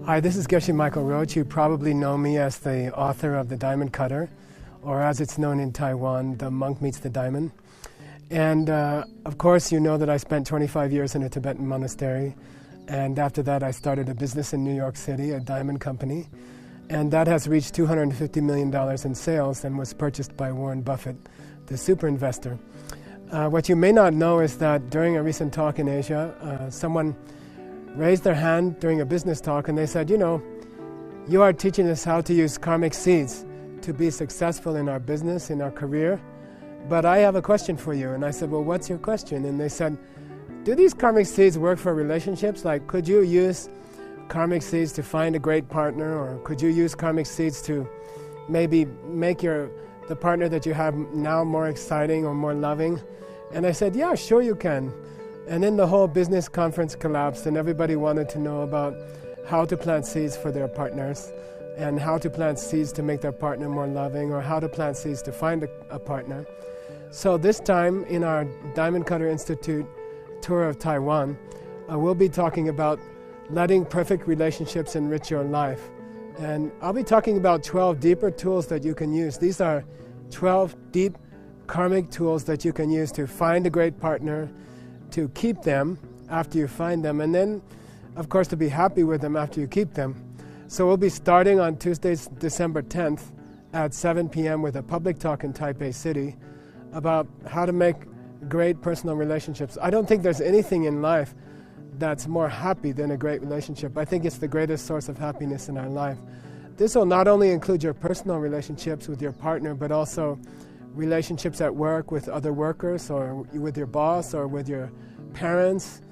Hi, this is Geshe Michael Roach. You probably know me as the author of The Diamond Cutter, or as it's known in Taiwan, The Monk Meets the Diamond. And of course, you know that I spent 25 years in a Tibetan monastery. And after that, I started a business in New York City, a diamond company. And that has reached $250 million in sales and was purchased by Warren Buffett, the super investor. What you may not know is that during a recent talk in Asia, someone raised their hand during a business talk and they said, you know, you are teaching us how to use karmic seeds to be successful in our business, in our career, but I have a question for you. And I said, well, what's your question? And they said, do these karmic seeds work for relationships? Like, could you use karmic seeds to find a great partner, or could you use karmic seeds to maybe make the partner that you have now more exciting or more loving? And I said, yeah, sure you can. And then the whole business conference collapsed, and everybody wanted to know about how to plant seeds for their partners, and how to plant seeds to make their partner more loving, or how to plant seeds to find a partner. So this time in our Diamond Cutter Institute tour of Taiwan, we'll be talking about letting perfect relationships enrich your life. And I'll be talking about 12 deeper tools that you can use. These are 12 deep karmic tools that you can use to find a great partner, to keep them after you find them, and then, of course, to be happy with them after you keep them. So we'll be starting on Tuesday, December 10th at 7 p.m. with a public talk in Taipei City about how to make great personal relationships. I don't think there's anything in life that's more happy than a great relationship. I think it's the greatest source of happiness in our life. This will not only include your personal relationships with your partner, but also relationships at work with other workers, or with your boss, or with your parents,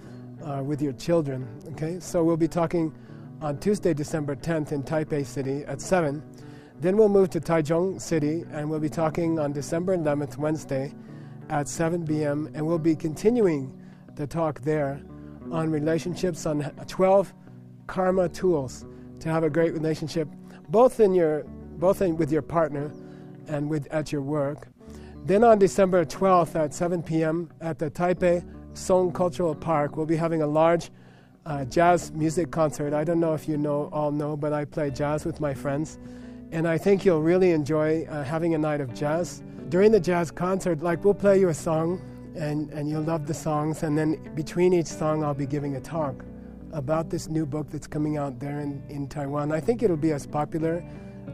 with your children. Okay, so we'll be talking on Tuesday, December 10th in Taipei City at 7. Then we'll move to Taichung City, and we'll be talking on December 11th, Wednesday, at 7 p.m. And we'll be continuing the talk there on relationships, on 12 karma tools to have a great relationship, both with your partner and at your work. Then on December 12th at 7 p.m. at the Taipei Song Cultural Park, we'll be having a large jazz music concert. I don't know if you all know, but I play jazz with my friends. And I think you'll really enjoy having a night of jazz. During the jazz concert, we'll play you a song, and you'll love the songs. And then between each song, I'll be giving a talk about this new book that's coming out there in Taiwan. I think it'll be as popular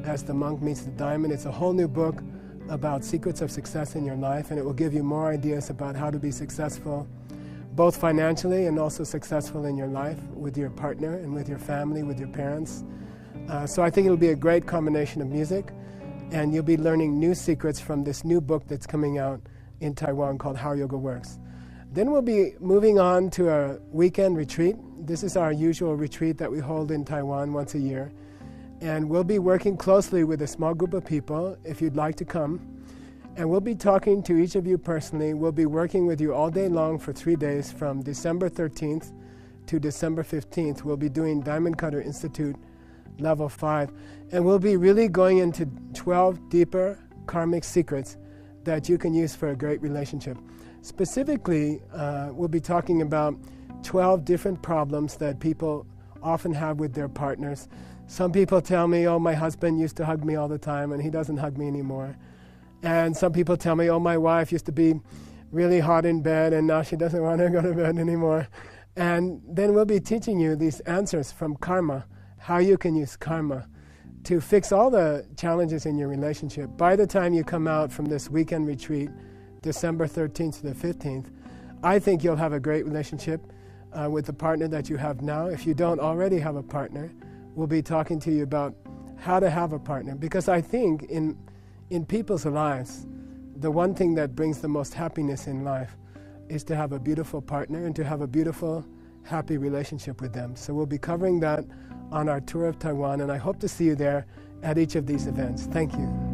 as The Monk Meets the Diamond. It's a whole new book about secrets of success in your life, and it will give you more ideas about how to be successful, both financially and also successful in your life with your partner and with your family, with your parents. So I think it'll be a great combination of music, and you'll be learning new secrets from this new book that's coming out in Taiwan called How Yoga Works. Then we'll be moving on to a weekend retreat. This is our usual retreat that we hold in Taiwan once a year. And we'll be working closely with a small group of people if you'd like to come. And we'll be talking to each of you personally. We'll be working with you all day long for 3 days from December 13th to December 15th. We'll be doing Diamond Cutter Institute Level 5. And we'll be really going into 12 deeper karmic secrets that you can use for a great relationship. Specifically, we'll be talking about 12 different problems that people often have with their partners. Some people tell me, oh, my husband used to hug me all the time and he doesn't hug me anymore. And some people tell me, oh, my wife used to be really hot in bed and now she doesn't want to go to bed anymore. And then we'll be teaching you these answers from karma, how you can use karma to fix all the challenges in your relationship. By the time you come out from this weekend retreat, December 13th to the 15th, I think you'll have a great relationship with the partner that you have now. If you don't already have a partner, we'll be talking to you about how to have a partner. Because I think in people's lives, the one thing that brings the most happiness in life is to have a beautiful partner and to have a beautiful, happy relationship with them. So we'll be covering that on our tour of Taiwan, and I hope to see you there at each of these events. Thank you.